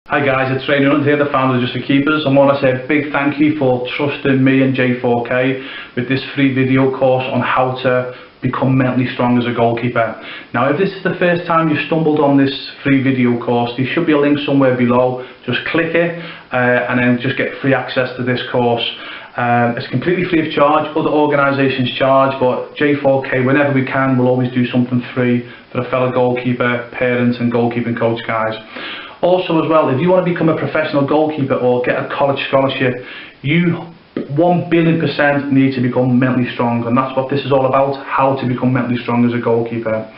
Hi guys, it's Ray Nuland here, the founder of Just for Keepers. I want to say a big thank you for trusting me and J4K with this free video course on how to become mentally strong as a goalkeeper. Now, if this is the first time you've stumbled on this free video course, there should be a link somewhere below. Just click it and then just get free access to this course. It's completely free of charge. Other organisations charge, but J4K, whenever we can, we'll always do something free for a fellow goalkeeper, parents and goalkeeping coach guys. Also as well, if you want to become a professional goalkeeper or get a college scholarship, you 1 billion% need to become mentally strong, and that's what this is all about, how to become mentally strong as a goalkeeper.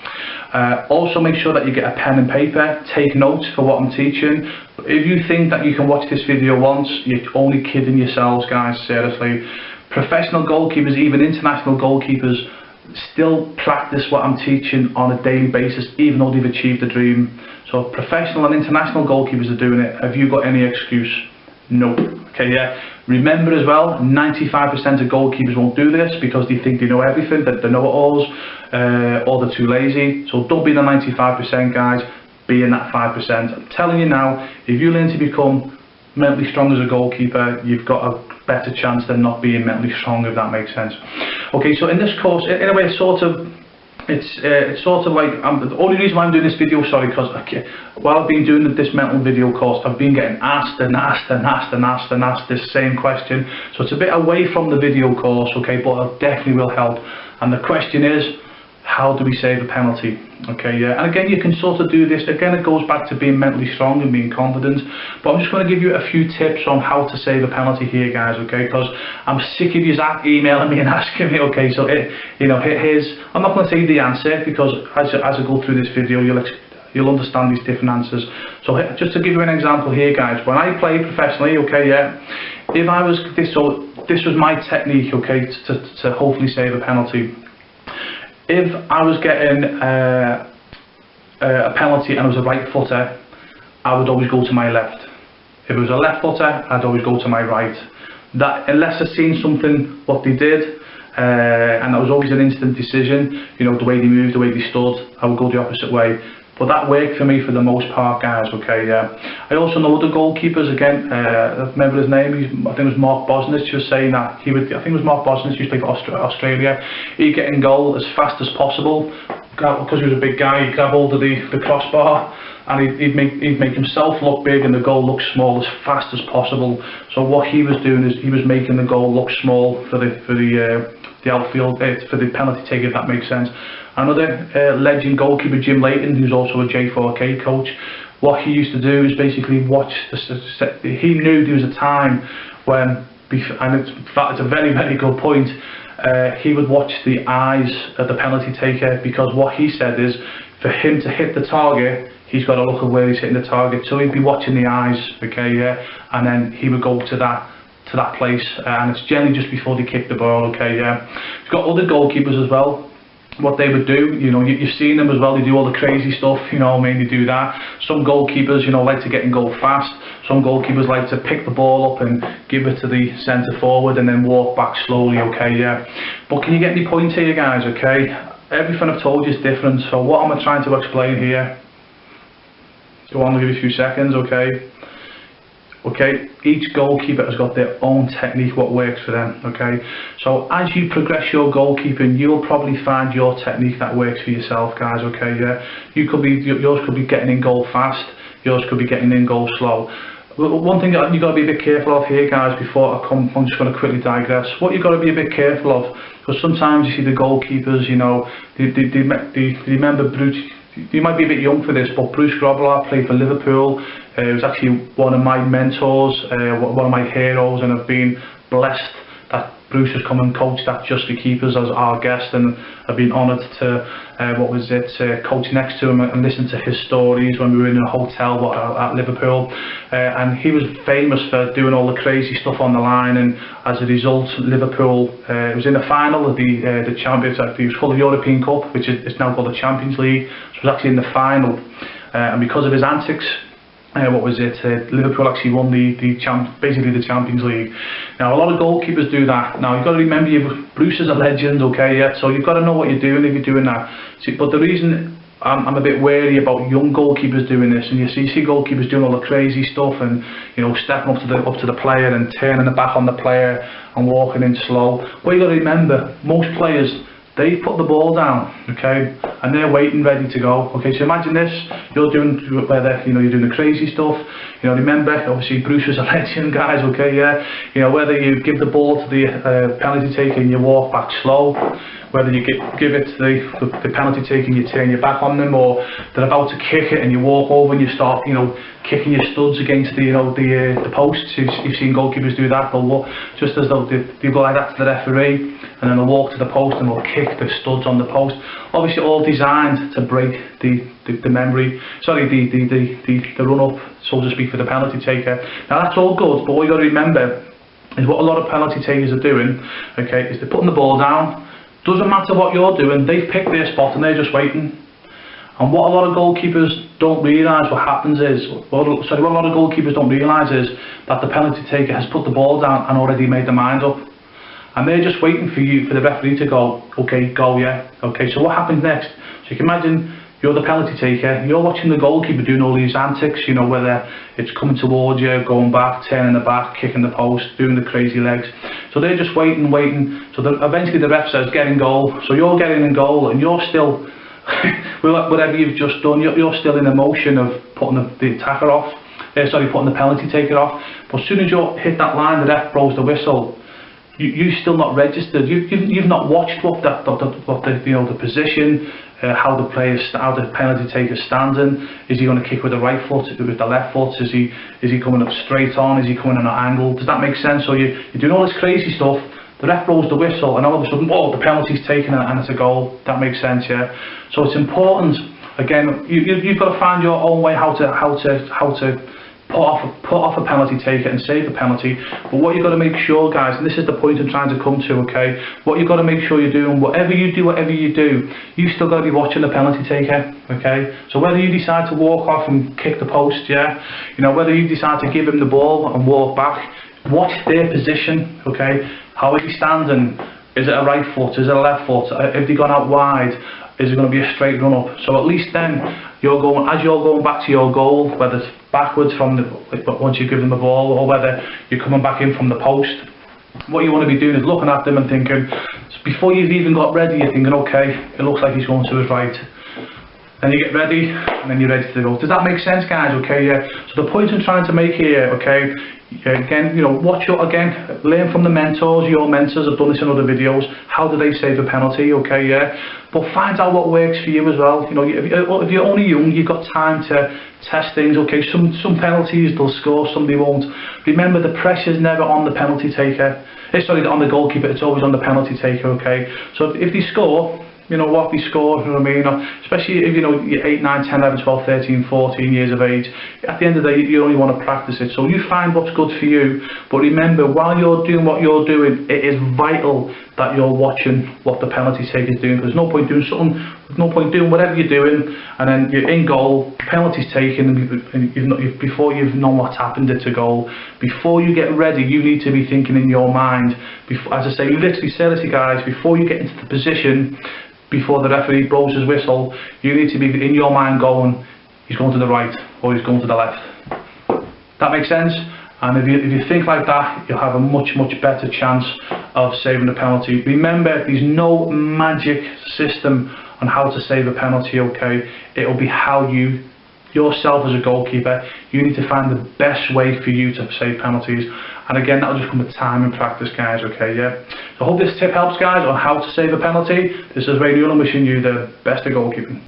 Also make sure that you get a pen and paper, take notes for what I'm teaching. If you think that you can watch this video once, you're only kidding yourselves guys, seriously. Professional goalkeepers, even international goalkeepers, still practice what I'm teaching on a daily basis, even though they've achieved the dream. So professional and international goalkeepers are doing it. Have you got any excuse? Nope. Okay, yeah. Remember as well, 95% of goalkeepers won't do this because they think they know everything, that they know it all, or they're too lazy. So don't be the 95% guys, be in that 5%. I'm telling you now, if you learn to become mentally strong as a goalkeeper, you've got a better chance than not being mentally strong, if that makes sense. Okay, so in this course, in a way, it's sort of like, the only reason why I'm doing this video, sorry, because while I've been doing this mental video course, I've been getting asked this same question. So it's a bit away from the video course, okay, but it definitely will help. And the question is, how do we save a penalty? Okay, yeah, and again, you can sort of do this. Again, it goes back to being mentally strong and being confident. But I'm just going to give you a few tips on how to save a penalty here, guys. Okay, because I'm sick of you emailing me and asking me. Okay, so here's. I'm not going to say the answer because as I go through this video, you'll understand these different answers. So just to give you an example here, guys. When I play professionally, okay, yeah, if I was this, so this was my technique, okay, to hopefully save a penalty. If I was getting a penalty and it was a right footer, I would always go to my left. If it was a left footer, I'd always go to my right. That, unless I've seen something what they did, and that was always an instant decision, you know, the way they moved, the way they stood, I would go the opposite way. But that worked for me for the most part, guys. Okay, yeah. I also know other goalkeepers. Again, I remember his name. I think it was Mark Bosnich. Was saying that he would. I think it was Mark Bosnich. He used to play for Australia. He'd get in goal as fast as possible because he was a big guy. He'd grab hold of the crossbar and he'd make himself look big and the goal look small as fast as possible. So what he was doing is he was making the goal look small for the outfield, for the penalty take, if that makes sense. Another legend goalkeeper, Jim Leighton, who's also a J4K coach, what he used to do is basically watch he knew there was a time when, and in fact it's a very, very good point, he would watch the eyes of the penalty taker, because what he said is for him to hit the target, he's got to look at where he's hitting the target, so he'd be watching the eyes, okay, yeah, and then he would go to that place, and it's generally just before they kick the ball, okay, yeah. He's got other goalkeepers as well. What they would do, you know, you've seen them as well, they do all the crazy stuff, you know, mainly do that. Some goalkeepers, you know, like to get in goal fast. Some goalkeepers like to pick the ball up and give it to the centre forward and then walk back slowly, okay, yeah. But can you get any points here, guys, okay? Everything I've told you is different, so what am I trying to explain here? Go on, I'll give you a few seconds, okay? Okay, each goalkeeper has got their own technique, what works for them, okay? So as you progress your goalkeeping, you'll probably find your technique that works for yourself, guys, okay, yeah? Yours could be getting in goal fast, yours could be getting in goal slow. One thing that you've got to be a bit careful of here, guys, before I come, I'm just going to quickly digress. What you've got to be a bit careful of, because sometimes you see the goalkeepers, you know, they remember Bruce. You might be a bit young for this, but Bruce Grobbelaar played for Liverpool. He was actually one of my mentors, one of my heroes, and I've been blessed that Bruce has come and coached at Just for Keepers as our guest, and I've been honoured to coach next to him and listen to his stories when we were in a hotel at Liverpool. And he was famous for doing all the crazy stuff on the line, and as a result, Liverpool was in the final of the Champions. It was called the European Cup, which is now called the Champions League. So it was actually in the final, and because of his antics, Liverpool actually won basically the Champions League. Now a lot of goalkeepers do that. Now you've got to remember, Bruce is a legend, okay, yeah, so you've got to know what you're doing if you're doing that. See, but the reason I'm a bit wary about young goalkeepers doing this, and you see goalkeepers doing all the crazy stuff, and stepping up to the player and turning the back on the player and walking in slow. But you got to remember, most players, they put the ball down, okay, and they're waiting, ready to go. Okay, so imagine this: you're doing whether you're doing the crazy stuff. Remember, obviously Bruce was a legend, guys. Okay, yeah. Whether you give the ball to the penalty taker and you walk back slow, whether you give it to the penalty taker and you turn your back on them, or they're about to kick it and you walk over and you start kicking your studs against the posts. You've seen goalkeepers do that. They'll walk just as though they go like that to the referee, and then they'll walk to the post and they'll kick the studs on the post. Obviously all designed to break the run up, so to speak, for the penalty taker. Now that's all good, but what you got to remember is what a lot of penalty takers are doing, okay, is they're putting the ball down. Doesn't matter what you're doing, they've picked their spot and they're just waiting. And what a lot of goalkeepers don't realise what happens is, what a lot of goalkeepers don't realise is that the penalty taker has put the ball down and already made their mind up. And they're just waiting for the referee to go, okay, go, yeah. Okay, so what happens next? So you can imagine you're the penalty taker, you're watching the goalkeeper doing all these antics, whether it's coming towards you, going back, turning the back, kicking the post, doing the crazy legs. So they're just waiting. So eventually the ref says, get in goal. So you're getting in goal and you're still, whatever you've just done, you're still in the motion of putting the attacker off, putting the penalty taker off. But as soon as you hit that line, the ref blows the whistle. You're still not registered. You've not watched what the position, how the penalty taker standing. Is he going to kick with the right foot, with the left foot? Is he coming up straight on? Is he coming on an angle? Does that make sense? So you're doing all this crazy stuff. The ref blows the whistle, and all of a sudden, the penalty's taken and it's a goal. That makes sense, yeah. So it's important. Again, you've got to find your own way how to put off a penalty taker and save a penalty. But what you've got to make sure, guys, and this is the point I'm trying to come to, okay, what you've got to make sure you're doing, whatever you do, you've still got to be watching the penalty taker, okay. So whether you decide to walk off and kick the post, yeah, whether you decide to give him the ball and walk back, watch their position, okay. How is he standing? Is it a right foot? Is it a left foot? Have they gone out wide? Is it going to be a straight run up? So at least then as you're going back to your goal, whether it's backwards once you give them the ball, or whether you're coming back in from the post, what you want to be doing is looking at them and thinking, before you've even got ready, you're thinking, okay, it looks like he's going to his right. Then you get ready, and then you're ready to go. Does that make sense, guys? Okay, yeah. So the point I'm trying to make here, okay, again, learn from the mentors. Your mentors have done this in other videos. How do they save a penalty? Okay, yeah. But find out what works for you as well. If you're only young, you've got time to test things. Okay, some penalties they'll score, some they won't. Remember, the pressure's never on the penalty taker. On the goalkeeper. It's always on the penalty taker. Okay, so if they score, they score, especially if you're 8, 9, 10, 11, 12, 13, 14 years of age. At the end of the day, you only want to practice it, so you find what's good for you. But remember, while you're doing what you're doing, it is vital that you're watching what the penalty taker is doing, because there's no point doing something, there's no point doing whatever you're doing and then you're in goal, penalty's taken, and before you've known what's happened, it's a goal. Before you get ready, you need to be thinking in your mind, as I say, seriously guys, before you get into the position, before the referee blows his whistle, you need to be in your mind going, he's going to the right or he's going to the left. That makes sense? And if you think like that, you'll have a much better chance of saving a penalty. Remember, there's no magic system on how to save a penalty, okay? It'll be how you, yourself as a goalkeeper, you need to find the best way for you to save penalties. And again, that'll just come with time and practice, guys, okay, yeah? So I hope this tip helps, guys, on how to save a penalty. This is Ray Newell, wishing you the best of goalkeeping.